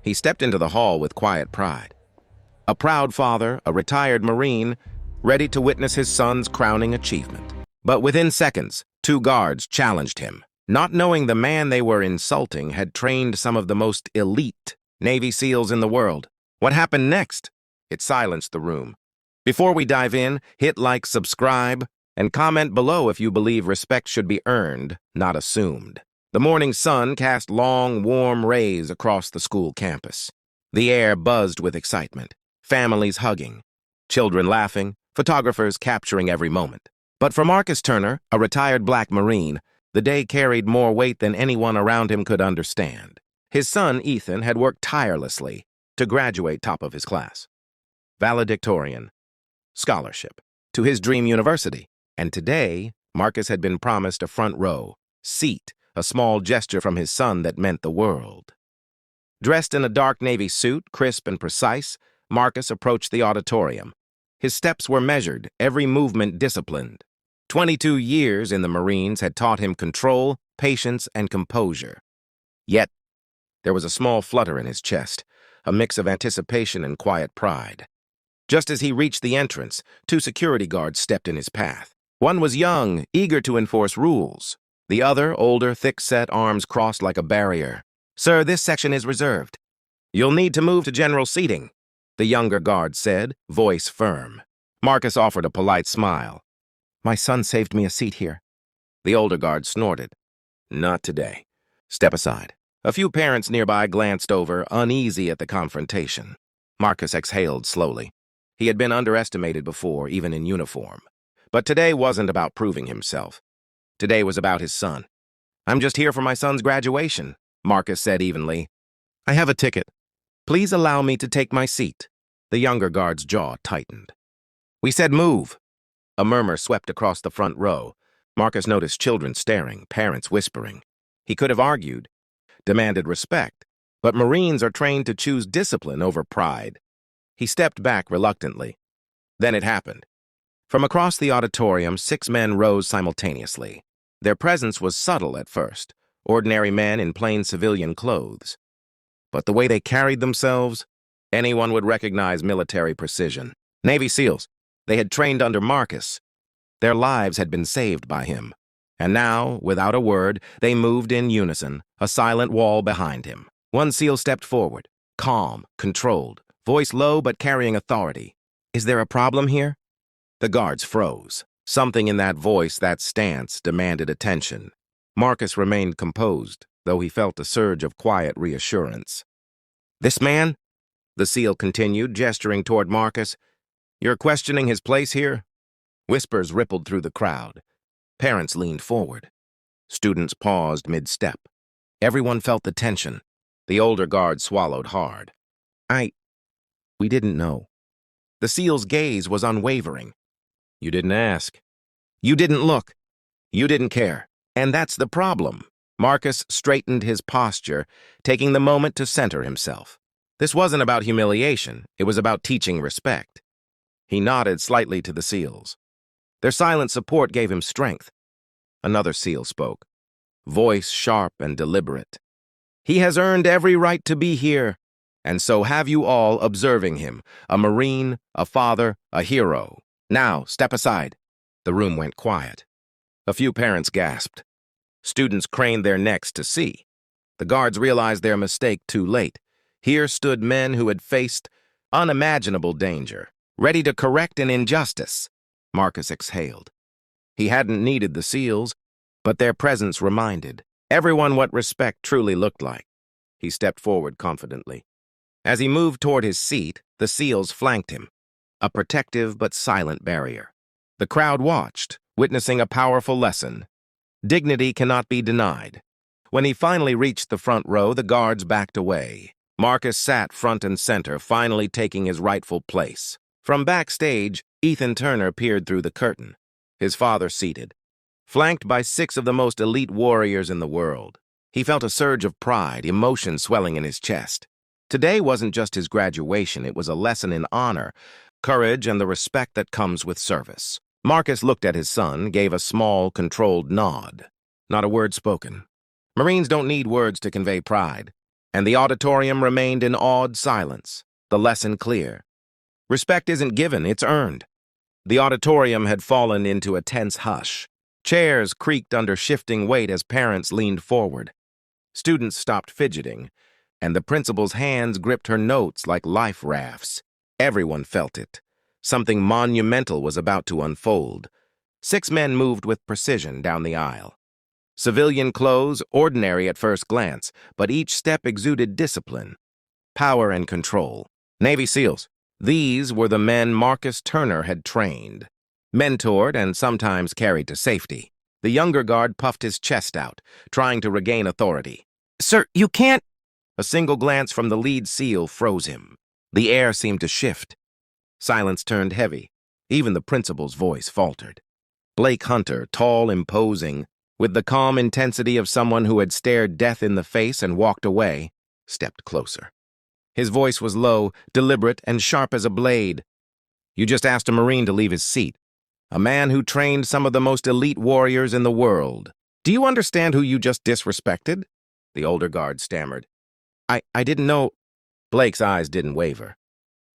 He stepped into the hall with quiet pride. A proud father, a retired Marine, ready to witness his son's crowning achievement. But within seconds, two guards challenged him, not knowing the man they were insulting had trained some of the most elite Navy SEALs in the world. What happened next? It silenced the room. Before we dive in, hit like, subscribe, and comment below if you believe respect should be earned, not assumed. The morning sun cast long, warm rays across the school campus. The air buzzed with excitement, families hugging, children laughing, photographers capturing every moment. But for Marcus Turner, a retired black Marine, the day carried more weight than anyone around him could understand. His son, Ethan, had worked tirelessly to graduate top of his class. Valedictorian, scholarship, to his dream university. And today, Marcus had been promised a front row seat, a small gesture from his son that meant the world. Dressed in a dark navy suit, crisp and precise, Marcus approached the auditorium. His steps were measured, every movement disciplined. 22 years in the Marines had taught him control, patience, and composure. Yet, there was a small flutter in his chest, a mix of anticipation and quiet pride. Just as he reached the entrance, two security guards stepped in his path. One was young, eager to enforce rules. The other, older, thick-set, arms crossed like a barrier. "Sir, this section is reserved. You'll need to move to general seating," the younger guard said, voice firm. Marcus offered a polite smile. "My son saved me a seat here." The older guard snorted. "Not today. Step aside." A few parents nearby glanced over, uneasy at the confrontation. Marcus exhaled slowly. He had been underestimated before, even in uniform. But today wasn't about proving himself. Today was about his son. "I'm just here for my son's graduation," Marcus said evenly. "I have a ticket. Please allow me to take my seat." The younger guard's jaw tightened. "We said move." A murmur swept across the front row. Marcus noticed children staring, parents whispering. He could have argued, demanded respect, but Marines are trained to choose discipline over pride. He stepped back reluctantly. Then it happened. From across the auditorium, 6 men rose simultaneously. Their presence was subtle at first, ordinary men in plain civilian clothes. But the way they carried themselves, anyone would recognize military precision. Navy SEALs. They had trained under Marcus. Their lives had been saved by him. And now, without a word, they moved in unison, a silent wall behind him. One SEAL stepped forward, calm, controlled, voice low but carrying authority. "Is there a problem here?" The guards froze. Something in that voice, that stance, demanded attention. Marcus remained composed, though he felt a surge of quiet reassurance. "This man," the SEAL continued, gesturing toward Marcus, "you're questioning his place here?" Whispers rippled through the crowd. Parents leaned forward. Students paused mid-step. Everyone felt the tension. The older guard swallowed hard. We didn't know." The SEAL's gaze was unwavering. "You didn't ask. You didn't look. You didn't care. And that's the problem." Marcus straightened his posture, taking the moment to center himself. This wasn't about humiliation. It was about teaching respect. He nodded slightly to the SEALs. Their silent support gave him strength. Another SEAL spoke, voice sharp and deliberate. "He has earned every right to be here, and so have you all observing him, a Marine, a father, a hero. Now, step aside." The room went quiet. A few parents gasped. Students craned their necks to see. The guards realized their mistake too late. Here stood men who had faced unimaginable danger, ready to correct an injustice. Marcus exhaled. He hadn't needed the SEALs, but their presence reminded everyone what respect truly looked like. He stepped forward confidently. As he moved toward his seat, the SEALs flanked him, a protective but silent barrier. The crowd watched, witnessing a powerful lesson. Dignity cannot be denied. When he finally reached the front row, the guards backed away. Marcus sat front and center, finally taking his rightful place. From backstage, Ethan Turner peered through the curtain, his father seated, flanked by 6 of the most elite warriors in the world. He felt a surge of pride, emotion swelling in his chest. Today wasn't just his graduation, it was a lesson in honor, courage, and the respect that comes with service. Marcus looked at his son, gave a small, controlled nod. Not a word spoken. Marines don't need words to convey pride. and the auditorium remained in awed silence, the lesson clear. Respect isn't given, it's earned. The auditorium had fallen into a tense hush. Chairs creaked under shifting weight as parents leaned forward. Students stopped fidgeting, and the principal's hands gripped her notes like life rafts. Everyone felt it. Something monumental was about to unfold. 6 men moved with precision down the aisle. Civilian clothes, ordinary at first glance, but each step exuded discipline, power, and control. Navy SEALs. These were the men Marcus Turner had trained, mentored, and sometimes carried to safety. The younger guard puffed his chest out, trying to regain authority. "Sir, you can't—" A single glance from the lead SEAL froze him. The air seemed to shift. Silence turned heavy. Even the principal's voice faltered. Blake Hunter, tall, imposing, with the calm intensity of someone who had stared death in the face and walked away, stepped closer. His voice was low, deliberate, and sharp as a blade. "You just asked a Marine to leave his seat. A man who trained some of the most elite warriors in the world. Do you understand who you just disrespected?" The older guard stammered. I didn't know." Blake's eyes didn't waver.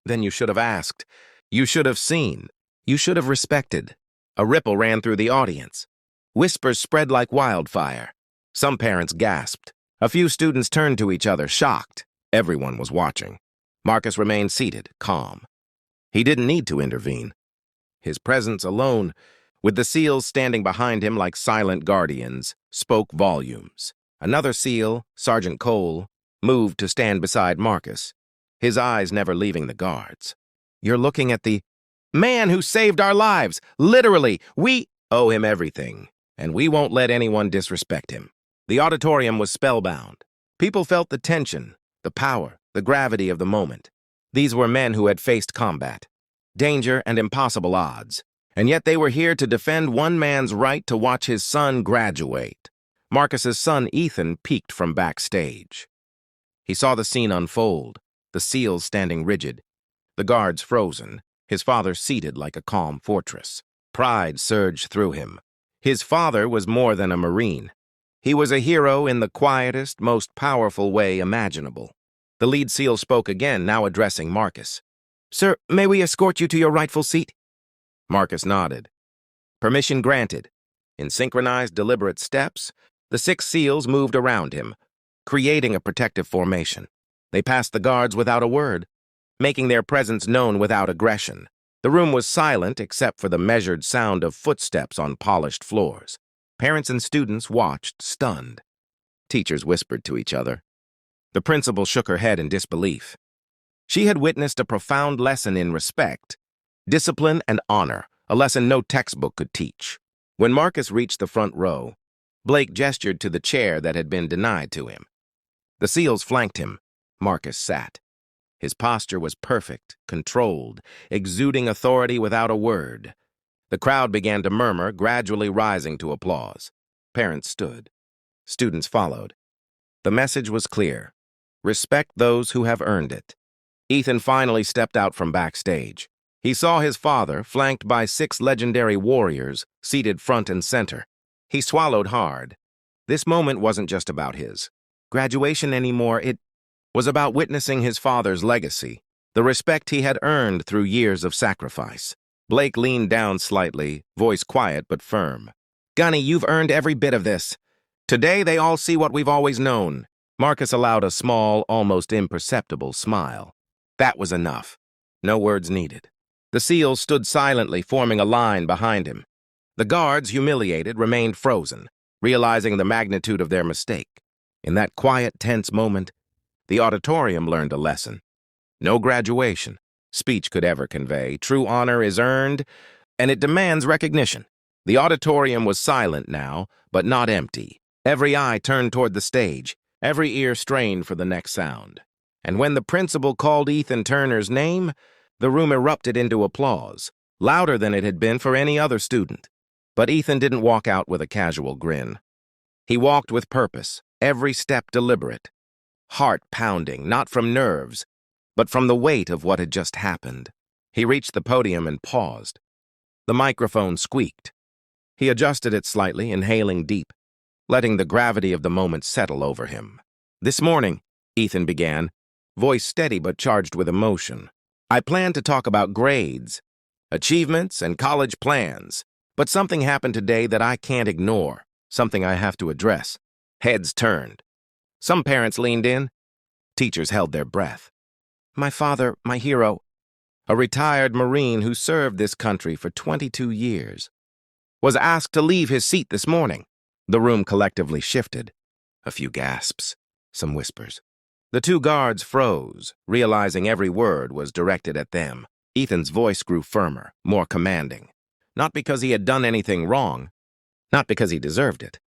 "Then you should have asked. You should have seen. You should have respected." A ripple ran through the audience. Whispers spread like wildfire. Some parents gasped. A few students turned to each other, shocked. Everyone was watching. Marcus remained seated, calm. He didn't need to intervene. His presence alone, with the SEALs standing behind him like silent guardians, spoke volumes. Another SEAL, Sergeant Cole, moved to stand beside Marcus, his eyes never leaving the guards. "You're looking at the man who saved our lives. Literally, we owe him everything, and we won't let anyone disrespect him." The auditorium was spellbound. People felt the tension, the power, the gravity of the moment. These were men who had faced combat, danger, and impossible odds, and yet they were here to defend one man's right to watch his son graduate. Marcus's son, Ethan, peeked from backstage. He saw the scene unfold, the SEALs standing rigid, the guards frozen, his father seated like a calm fortress. Pride surged through him. His father was more than a Marine. He was a hero in the quietest, most powerful way imaginable. The lead SEAL spoke again, now addressing Marcus. "Sir, may we escort you to your rightful seat?" Marcus nodded. Permission granted. In synchronized, deliberate steps, the 6 SEALs moved around him, creating a protective formation. They passed the guards without a word, making their presence known without aggression. The room was silent except for the measured sound of footsteps on polished floors. Parents and students watched, stunned. Teachers whispered to each other. The principal shook her head in disbelief. She had witnessed a profound lesson in respect, discipline, and honor, a lesson no textbook could teach. When Marcus reached the front row, Blake gestured to the chair that had been denied to him. The SEALs flanked him. Marcus sat. His posture was perfect, controlled, exuding authority without a word. The crowd began to murmur, gradually rising to applause. Parents stood. Students followed. The message was clear. Respect those who have earned it. Ethan finally stepped out from backstage. He saw his father, flanked by 6 legendary warriors, seated front and center. He swallowed hard. This moment wasn't just about his graduation anymore. It was about witnessing his father's legacy, the respect he had earned through years of sacrifice. Blake leaned down slightly, voice quiet but firm. "Gunny, you've earned every bit of this. Today they all see what we've always known." Marcus allowed a small, almost imperceptible smile. That was enough. No words needed. The SEALs stood silently, forming a line behind him. The guards, humiliated, remained frozen, realizing the magnitude of their mistake. In that quiet, tense moment, the auditorium learned a lesson. No graduation, speech could ever convey. True honor is earned, and it demands recognition. The auditorium was silent now, but not empty. Every eye turned toward the stage, every ear strained for the next sound. And when the principal called Ethan Turner's name, the room erupted into applause, louder than it had been for any other student. But Ethan didn't walk out with a casual grin. He walked with purpose, every step deliberate, heart pounding, not from nerves, but from the weight of what had just happened. He reached the podium and paused. The microphone squeaked. He adjusted it slightly, inhaling deep, letting the gravity of the moment settle over him. "This morning, Ethan began, voice steady but charged with emotion. "I plan to talk about grades, achievements, and college plans, but something happened today that I can't ignore, something I have to address." Heads turned. Some parents leaned in. Teachers held their breath. "My father, my hero, a retired Marine who served this country for 22 years, was asked to leave his seat this morning." The room collectively shifted. A few gasps, some whispers. The two guards froze, realizing every word was directed at them. Ethan's voice grew firmer, more commanding. Not because he had done anything wrong, not because he deserved it,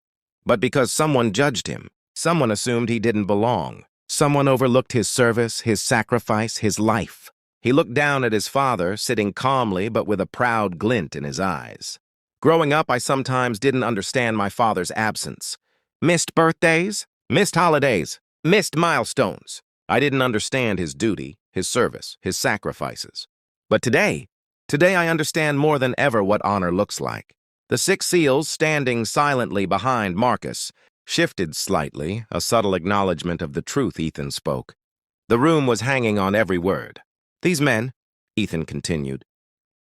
but because someone judged him. Someone assumed he didn't belong. Someone overlooked his service, his sacrifice, his life. He looked down at his father, sitting calmly but with a proud glint in his eyes. "Growing up, I sometimes didn't understand my father's absence. Missed birthdays, missed holidays, missed milestones. I didn't understand his duty, his service, his sacrifices. But today I understand more than ever what honor looks like." The 6 SEALs, standing silently behind Marcus, shifted slightly, a subtle acknowledgement of the truth Ethan spoke. The room was hanging on every word. "These men," Ethan continued,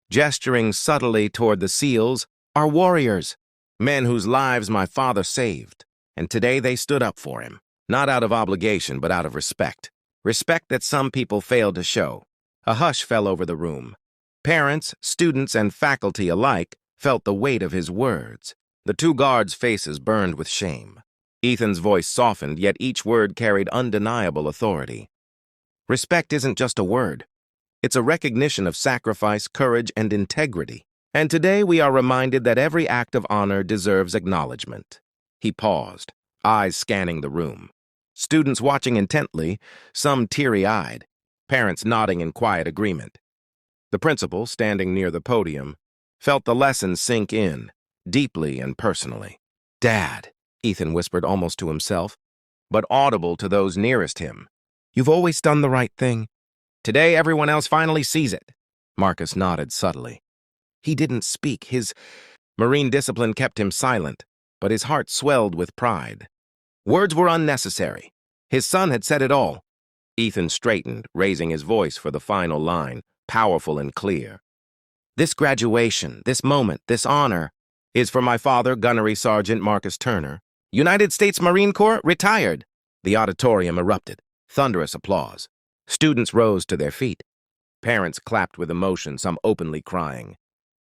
gesturing subtly toward the SEALs, "are warriors, men whose lives my father saved, and today they stood up for him, not out of obligation but out of respect. Respect that some people failed to show." A hush fell over the room. Parents, students, and faculty alike felt the weight of his words. The two guards' faces burned with shame. Ethan's voice softened, yet each word carried undeniable authority. Respect isn't just a word. It's a recognition of sacrifice, courage, and integrity. And today we are reminded that every act of honor deserves acknowledgement. He paused, eyes scanning the room. Students watching intently, some teary-eyed, parents nodding in quiet agreement. The principal, standing near the podium, felt the lesson sink in, deeply and personally. "Dad," Ethan whispered almost to himself, but audible to those nearest him. "You've always done the right thing. Today everyone else finally sees it." Marcus nodded subtly. He didn't speak. His Marine discipline kept him silent, but his heart swelled with pride. Words were unnecessary. His son had said it all. Ethan straightened, raising his voice for the final line, powerful and clear. "This graduation, this moment, this honor is for my father, Gunnery Sergeant Marcus Turner, United States Marine Corps, retired." The auditorium erupted. Thunderous applause. Students rose to their feet. Parents clapped with emotion, some openly crying.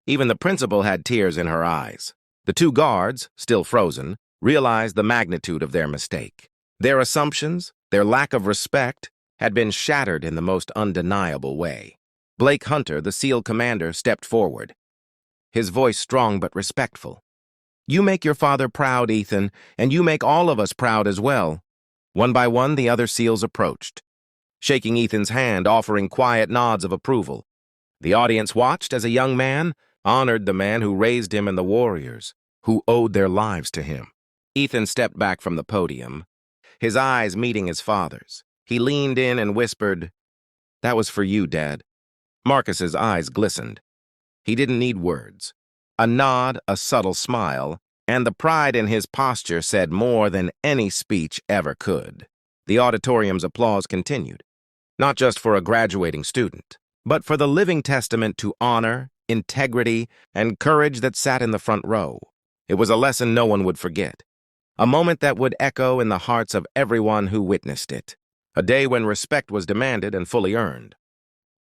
Even the principal had tears in her eyes. The two guards, still frozen, realized the magnitude of their mistake. Their assumptions, their lack of respect, had been shattered in the most undeniable way. Blake Hunter, the SEAL commander, stepped forward, his voice strong but respectful. "You make your father proud, Ethan, and you make all of us proud as well." One by one, the other SEALs approached, shaking Ethan's hand, offering quiet nods of approval. The audience watched as a young man honored the man who raised him and the warriors who owed their lives to him. Ethan stepped back from the podium, his eyes meeting his father's. He leaned in and whispered, "That was for you, Dad." Marcus's eyes glistened. He didn't need words. A nod, a subtle smile, and the pride in his posture said more than any speech ever could. The auditorium's applause continued, not just for a graduating student, but for the living testament to honor, integrity, and courage that sat in the front row. It was a lesson no one would forget, a moment that would echo in the hearts of everyone who witnessed it, a day when respect was demanded and fully earned.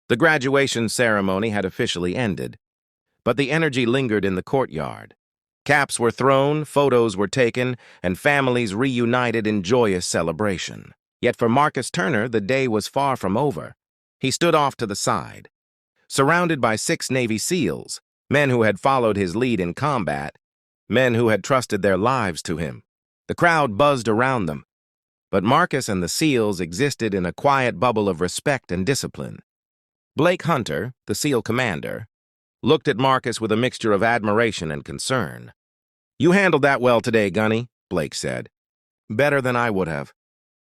The graduation ceremony had officially ended, but the energy lingered in the courtyard. Caps were thrown, photos were taken, and families reunited in joyous celebration. Yet for Marcus Turner, the day was far from over. He stood off to the side, surrounded by 6 Navy SEALs, men who had followed his lead in combat, men who had trusted their lives to him. The crowd buzzed around them, but Marcus and the SEALs existed in a quiet bubble of respect and discipline. Blake Hunter, the SEAL commander, looked at Marcus with a mixture of admiration and concern. "You handled that well today, Gunny," Blake said. "Better than I would have."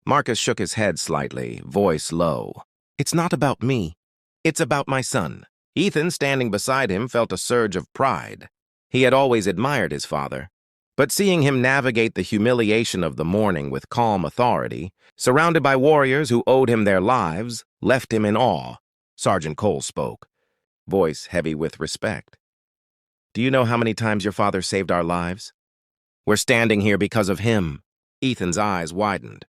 Marcus shook his head slightly, voice low. "It's not about me. It's about my son." Ethan, standing beside him, felt a surge of pride. He had always admired his father, But seeing him navigate the humiliation of the morning with calm authority, surrounded by warriors who owed him their lives, left him in awe. Sergeant Cole spoke, voice heavy with respect. "Do you know how many times your father saved our lives? We're standing here because of him." Ethan's eyes widened.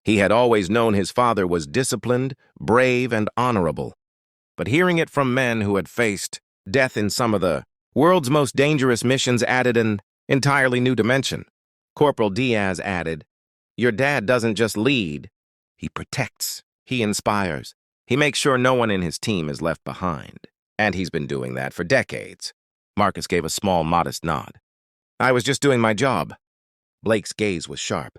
He had always known his father was disciplined, brave, and honorable. But hearing it from men who had faced death in some of the world's most dangerous missions added an entirely new dimension. Corporal Diaz added, "Your dad doesn't just lead, he protects, he inspires. He makes sure no one in his team is left behind. And he's been doing that for decades." Marcus gave a small, modest nod. "I was just doing my job." Blake's gaze was sharp.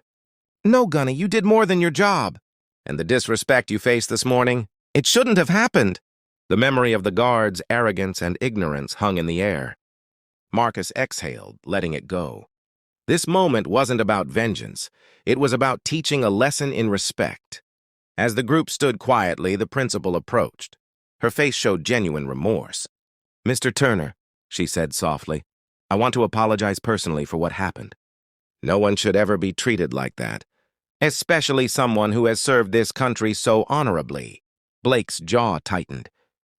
"No, Gunny, you did more than your job. And the disrespect you faced this morning, it shouldn't have happened." The memory of the guard's arrogance and ignorance hung in the air. Marcus exhaled, letting it go. This moment wasn't about vengeance. It was about teaching a lesson in respect. As the group stood quietly, the principal approached. Her face showed genuine remorse. "Mr. Turner," she said softly, "I want to apologize personally for what happened. No one should ever be treated like that, especially someone who has served this country so honorably." Blake's jaw tightened.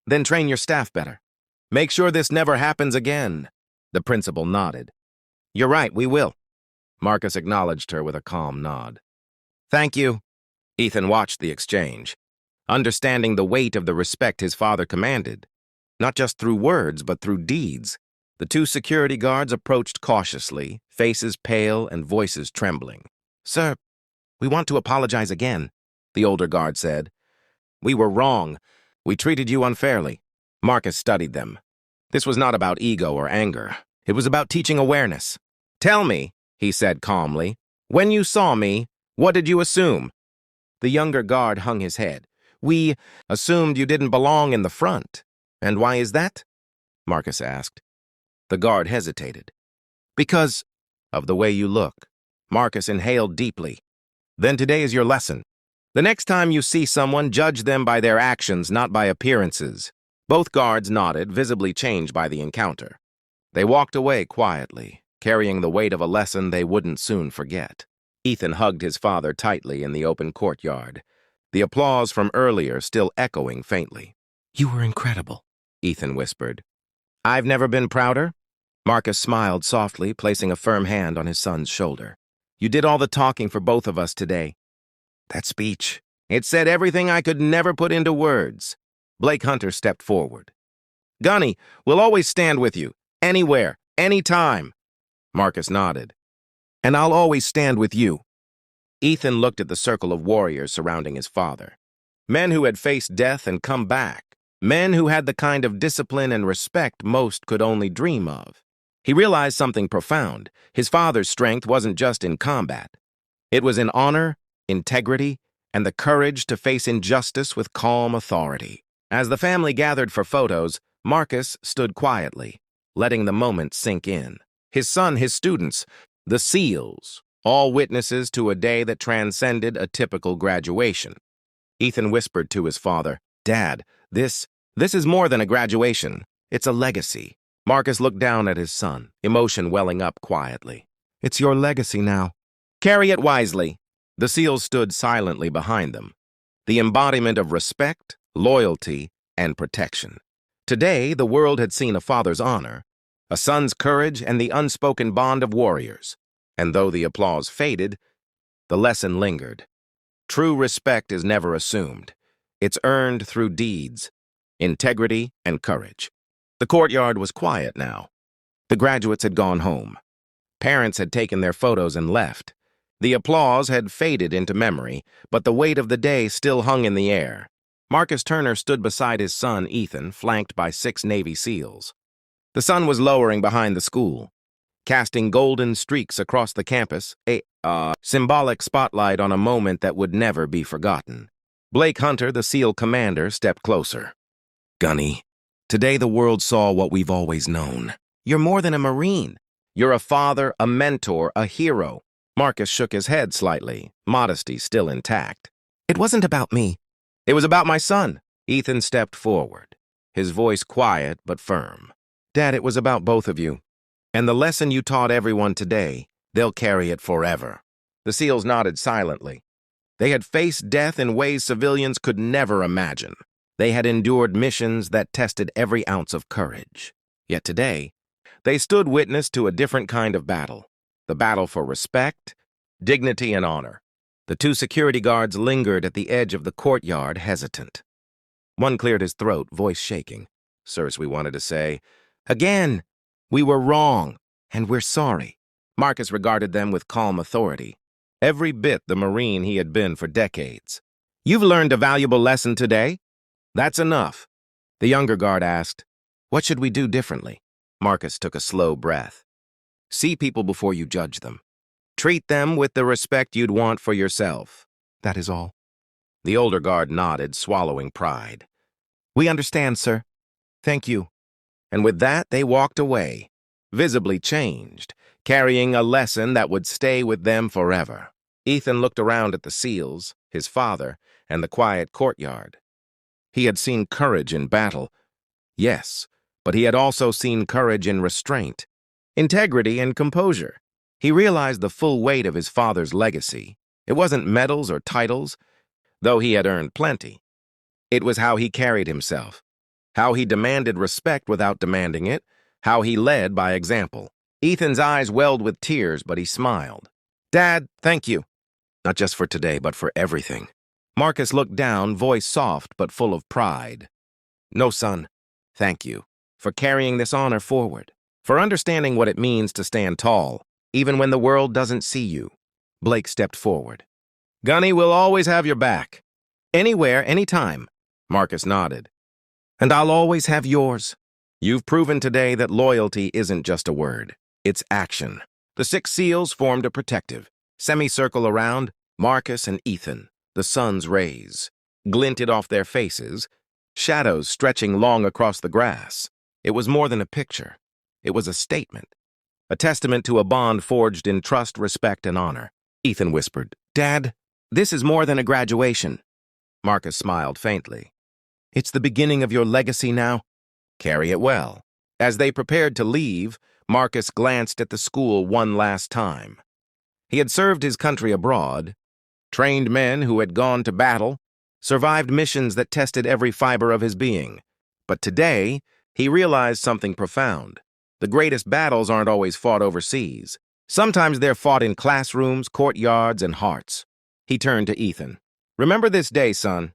"Then train your staff better. Make sure this never happens again." The principal nodded. "You're right, we will." Marcus acknowledged her with a calm nod. "Thank you." Ethan watched the exchange, understanding the weight of the respect his father commanded, not just through words, but through deeds. The two security guards approached cautiously, faces pale and voices trembling. "Sir, we want to apologize again," the older guard said. "We were wrong. We treated you unfairly." Marcus studied them. This was not about ego or anger. It was about teaching awareness. "Tell me," he said calmly, "when you saw me, what did you assume?" The younger guard hung his head. "We assumed you didn't belong in the front." "And why is that?" Marcus asked. The guard hesitated. "Because of the way you look." Marcus inhaled deeply. "Then today is your lesson. The next time you see someone, judge them by their actions, not by appearances." Both guards nodded, visibly changed by the encounter. They walked away quietly, carrying the weight of a lesson they wouldn't soon forget. Ethan hugged his father tightly in the open courtyard, the applause from earlier still echoing faintly. "You were incredible," Ethan whispered. "I've never been prouder." Marcus smiled softly, placing a firm hand on his son's shoulder. "You did all the talking for both of us today. That speech, it said everything I could never put into words." Blake Hunter stepped forward. "Gunny, we'll always stand with you, anywhere, anytime." Marcus nodded. "And I'll always stand with you." Ethan looked at the circle of warriors surrounding his father. Men who had faced death and come back. Men who had the kind of discipline and respect most could only dream of. He realized something profound. His father's strength wasn't just in combat. It was in honor, integrity, and the courage to face injustice with calm authority. As the family gathered for photos, Marcus stood quietly, letting the moment sink in. His son, his students, the SEALs, all witnesses to a day that transcended a typical graduation. Ethan whispered to his father, "Dad, this is more than a graduation. It's a legacy." Marcus looked down at his son, emotion welling up quietly. "It's your legacy now. Carry it wisely." The SEALs stood silently behind them, the embodiment of respect, loyalty, and protection. Today, the world had seen a father's honor, a son's courage, and the unspoken bond of warriors. And though the applause faded, the lesson lingered. True respect is never assumed. It's earned through deeds, integrity, and courage. The courtyard was quiet now. The graduates had gone home. Parents had taken their photos and left. The applause had faded into memory, but the weight of the day still hung in the air. Marcus Turner stood beside his son, Ethan, flanked by 6 Navy SEALs. The sun was lowering behind the school, casting golden streaks across the campus, a symbolic spotlight on a moment that would never be forgotten. Blake Hunter, the SEAL commander, stepped closer. "Gunny, today the world saw what we've always known. You're more than a Marine. You're a father, a mentor, a hero." Marcus shook his head slightly, modesty still intact. "It wasn't about me. It was about my son." Ethan stepped forward, his voice quiet but firm. "Dad, it was about both of you. And the lesson you taught everyone today, They'll carry it forever. The SEALs nodded silently. They had faced death in ways civilians could never imagine. They had endured missions that tested every ounce of courage. Yet today, they stood witness to a different kind of battle. The battle for respect, dignity, and honor. The two security guards lingered at the edge of the courtyard, hesitant. One cleared his throat, voice shaking. "Sirs, we wanted to say, again, we were wrong, and we're sorry." Marcus regarded them with calm authority, every bit the Marine he had been for decades. "You've learned a valuable lesson today?" "That's enough." The younger guard asked, "What should we do differently?" Marcus took a slow breath. "See people before you judge them. Treat them with the respect you'd want for yourself. That is all." The older guard nodded, swallowing pride. "We understand, sir. Thank you." And with that, they walked away, visibly changed, carrying a lesson that would stay with them forever. Ethan looked around at the SEALs, his father, and the quiet courtyard. He had seen courage in battle, yes, but he had also seen courage in restraint, integrity, and composure. He realized the full weight of his father's legacy. It wasn't medals or titles, though he had earned plenty. It was how he carried himself, how he demanded respect without demanding it, how he led by example. Ethan's eyes welled with tears, but he smiled. "Dad, thank you. Not just for today, but for everything." Marcus looked down, voice soft but full of pride. "No, son, thank you for carrying this honor forward, for understanding what it means to stand tall, even when the world doesn't see you." Blake stepped forward. "Gunny will always have your back. Anywhere, anytime." Marcus nodded. "And I'll always have yours. You've proven today that loyalty isn't just a word. It's action." The 6 SEALs formed a protective semicircle around Marcus and Ethan. The sun's rays glinted off their faces, shadows stretching long across the grass. It was more than a picture. It was a statement, a testament to a bond forged in trust, respect, and honor. Ethan whispered, "Dad, this is more than a graduation." Marcus smiled faintly. "It's the beginning of your legacy now. Carry it well." As they prepared to leave, Marcus glanced at the school one last time. He had served his country abroad, trained men who had gone to battle, survived missions that tested every fiber of his being. But today, he realized something profound. The greatest battles aren't always fought overseas. Sometimes they're fought in classrooms, courtyards, and hearts. He turned to Ethan. "Remember this day, son.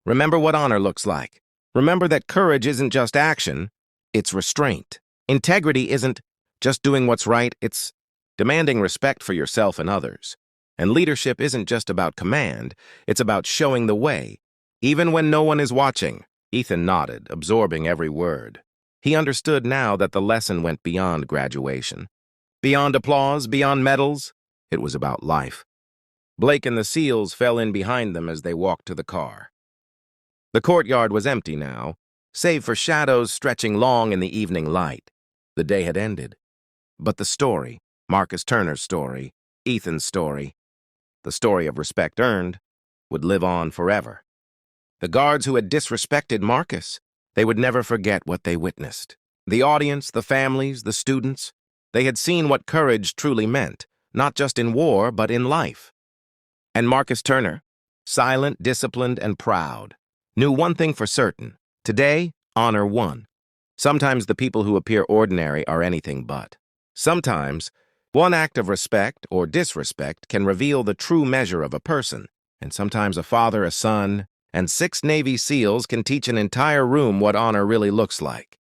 Remember what honor looks like. Remember that courage isn't just action, it's restraint. Integrity isn't just doing what's right, it's demanding respect for yourself and others. And leadership isn't just about command, it's about showing the way, even when no one is watching." Ethan nodded, absorbing every word. He understood now that the lesson went beyond graduation. Beyond applause, beyond medals, it was about life. Blake and the SEALs fell in behind them as they walked to the car. The courtyard was empty now, save for shadows stretching long in the evening light. The day had ended. But the story, Marcus Turner's story, Ethan's story, the story of respect earned, would live on forever. The guards who had disrespected Marcus, they would never forget what they witnessed. The audience, the families, the students, they had seen what courage truly meant, not just in war, but in life. And Marcus Turner, silent, disciplined, and proud, knew one thing for certain. Today, honor won. Sometimes the people who appear ordinary are anything but. Sometimes, one act of respect or disrespect can reveal the true measure of a person, and sometimes a father, a son, and 6 Navy SEALs can teach an entire room what honor really looks like.